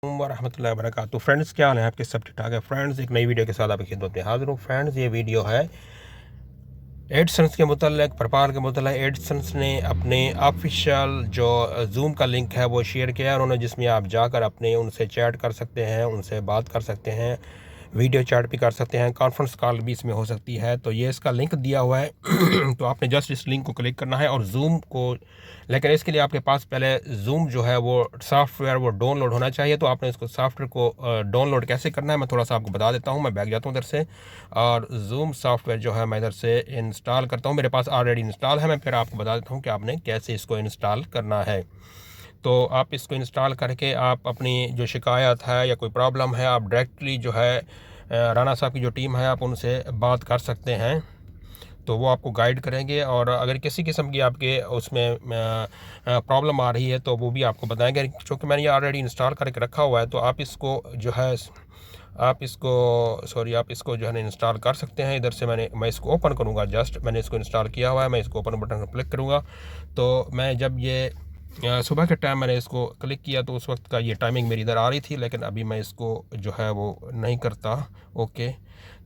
वरहमतुल्लाहि वबरकातुहू। फ्रेंड्स, क्या हाल है आपके? सब ठीक ठाक है। फ्रेंड्स, एक नई वीडियो के साथ आपकी खिदमत में हाजिर हूँ। फ्रेंड्स, ये वीडियो है एडसेंस के मुतल्लिक़, प्रपार के मुतल्लिक़। एडसेंस ने अपने ऑफिशियल जो जूम का लिंक है वो शेयर किया है उन्होंने, जिसमें आप जाकर अपने उनसे चैट कर सकते हैं, उनसे बात कर सकते हैं, वीडियो चैट भी कर सकते हैं, कॉन्फ्रेंस कॉल भी इसमें हो सकती है। तो ये इसका लिंक दिया हुआ है तो आपने जस्ट इस लिंक को क्लिक करना है और जूम को, लेकिन इसके लिए आपके पास पहले जूम जो है वो सॉफ्टवेयर वो डाउनलोड होना चाहिए। तो आपने इसको सॉफ्टवेयर को डाउनलोड कैसे करना है मैं थोड़ा सा आपको बता देता हूँ। मैं बैक जाता हूँ इधर से और जूम सॉफ्टवेयर जो है मैं इधर से इंस्टॉल करता हूँ। मेरे पास ऑलरेडी इंस्टॉल है। मैं फिर आपको बता देता हूँ कि आपने कैसे इसको इंस्टॉल करना है। तो आप इसको इंस्टॉल करके आप अपनी जो शिकायत है या कोई प्रॉब्लम है, आप डायरेक्टली जो है राना साहब की जो टीम है आप उनसे बात कर सकते हैं। तो वो आपको गाइड करेंगे और अगर किसी किस्म की आपके उसमें प्रॉब्लम आ रही है तो वो भी आपको बताएंगे। क्योंकि मैंने ये ऑलरेडी इंस्टॉल करके रखा हुआ है तो आप इसको जो है आप इसको जो है ना इंस्टॉल कर सकते हैं। इधर से मैं इसको ओपन करूँगा। जस्ट मैंने इसको इंस्टॉल किया हुआ है। मैं इसको ओपन बटन पर क्लिक करूँगा तो मैं जब ये सुबह के टाइम मैंने इसको क्लिक किया तो उस वक्त का ये टाइमिंग मेरी इधर आ रही थी, लेकिन अभी मैं इसको जो है वो नहीं करता। ओके,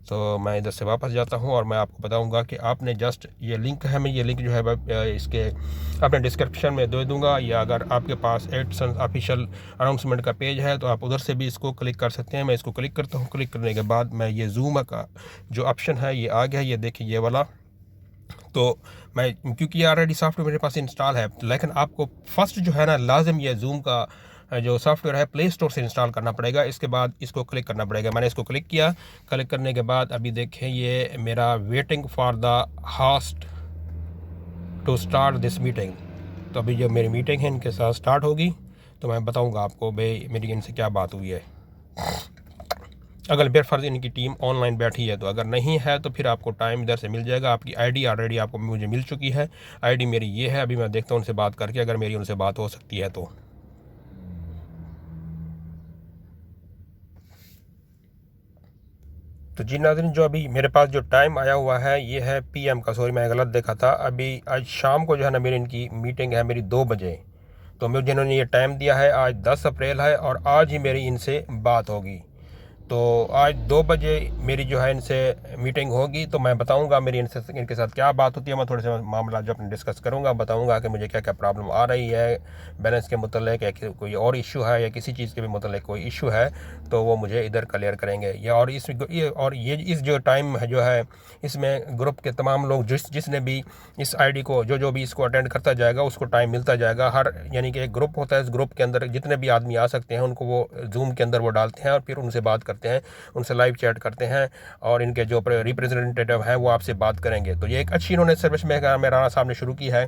तो मैं इधर से वापस जाता हूँ और मैं आपको बताऊँगा कि आपने जस्ट ये लिंक है, मैं ये लिंक जो है इसके अपने डिस्क्रिप्शन में दे दूँगा, या अगर आपके पास एडसेंस ऑफिशियल अनाउंसमेंट का पेज है तो आप उधर से भी इसको क्लिक कर सकते हैं। मैं इसको क्लिक करता हूँ। क्लिक करने के बाद मैं ये जूम का जो ऑप्शन है ये आ गया, ये देखिए ये वाला। तो मैं क्योंकि ये ऑलरेडी सॉफ्टवेयर मेरे पास इंस्टॉल है, लेकिन आपको फर्स्ट जो है ना लाजिम ये जूम का जो सॉफ्टवेयर है प्ले स्टोर से इंस्टॉल करना पड़ेगा। इसके बाद इसको क्लिक करना पड़ेगा। मैंने इसको क्लिक किया। क्लिक करने के बाद अभी देखें ये मेरा waiting for the host to start this meeting. तो अभी जो मेरी मीटिंग है इनके साथ स्टार्ट होगी तो मैं बताऊंगा आपको भाई मेरी इनसे क्या बात हुई है। अगर बेरफर्ज इनकी टीम ऑनलाइन बैठी है तो, अगर नहीं है तो फिर आपको टाइम इधर से मिल जाएगा। आपकी आईडी ऑलरेडी आपको मुझे मिल चुकी है। आईडी मेरी ये है। अभी मैं देखता हूँ उनसे बात करके अगर मेरी उनसे बात हो सकती है तो जी नाज़रीन, जो अभी मेरे पास जो टाइम आया हुआ है ये है पीएम का। सॉरी मैं गलत देखा था। अभी आज शाम को जो है ना मेरी इनकी मीटिंग है मेरी 2 बजे। तो मुझे इन्होंने ये टाइम दिया है, आज 10 अप्रैल है और आज ही मेरी इनसे बात होगी। तो आज 2 बजे मेरी जो है इनसे मीटिंग होगी तो मैं बताऊंगा मेरी इनके साथ क्या बात होती है। मैं थोड़े से मामला जो अपने डिस्कस करूंगा, बताऊंगा कि मुझे क्या क्या प्रॉब्लम आ रही है बैलेंस के मुतल्लिक़, या कोई और इशू है या किसी चीज़ के भी मुतल्लिक़ कोई इशू है तो वो मुझे इधर क्लियर करेंगे। ये इस जो टाइम है जो है इसमें ग्रुप के तमाम लोग जिसने भी इस आईडी को जो भी इसको अटेंड करता जाएगा उसको टाइम मिलता जाएगा। हर यानी कि एक ग्रुप होता है, इस ग्रुप के अंदर जितने भी आदमी आ सकते हैं उनको वो जूम के अंदर वो डालते हैं और फिर उनसे बात करते हैं, उनसे लाइव चैट करते हैं और इनके जो रिप्रेजेंटेटिव हैं वो आपसे बात करेंगे। तो ये एक अच्छी इन्होंने सर्विस में राना साहब ने शुरू की है।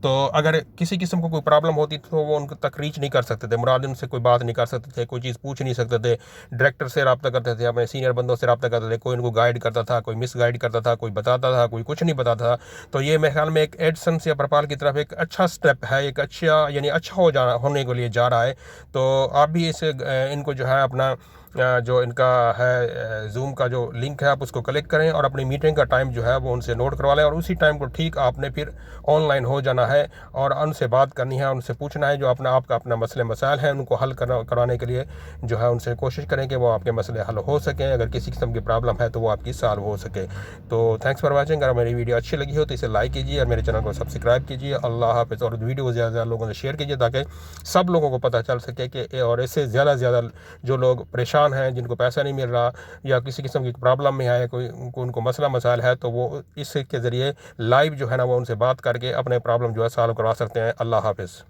तो अगर किसी किस्म को कोई प्रॉब्लम होती तो वो उनको तक रीच नहीं कर सकते थे, मुराद उनसे कोई बात नहीं कर सकते थे, कोई चीज़ पूछ नहीं सकते थे। डायरेक्टर से रब्ता करते थे, अपने सीनियर बंदों से रब्ता करते थे। कोई उनको गाइड करता था, कोई मिस गाइड करता था, कोई बताता था, कोई कुछ नहीं बताता था। तो ये मेरे ख्याल में एक एडसेंस या प्रपाल की तरफ एक अच्छा स्टेप है, एक अच्छा यानी अच्छा होने के लिए जा रहा है। तो आप भी इनको जो है अपना जो इनका है जूम का जो लिंक है आप उसको क्लिक करें और अपनी मीटिंग का टाइम जो है वो उनसे नोट करवा लें और उसी टाइम को ठीक आपने फिर ऑनलाइन हो जाना है और उनसे बात करनी है, उनसे पूछना है जो आपका अपना मसले मसाइल हैं उनको हल कराने के लिए जो है उनसे कोशिश करें कि वो आपके मसले हल हो सकें। अगर किसी किस्म की प्रॉब्लम है तो वो आपकी सॉल्व हो सके। तो थैंक्स फॉर वॉचिंग। अगर मेरी वीडियो अच्छी लगी हो तो इसे लाइक कीजिए और मेरे चैनल को सब्सक्राइब कीजिए। अल्लाह हाफ़िज़। और वीडियो ज़्यादा से ज़्यादा लोगों से शेयर कीजिए ताकि सब लोगों को पता चल सके कि और इससे ज़्यादा से ज़्यादा जो लोग परेशान हैं, जिनको पैसा नहीं मिल रहा या किसी किस्म की प्रॉब्लम में है, कोई उनको मसला मसाइल है, तो वो इसके ज़रिए लाइव जो है ना वो उनसे बात करके अपने प्रॉब्लम जो है सॉल्व करवा सकते हैं। अल्लाह हाफ़िज़।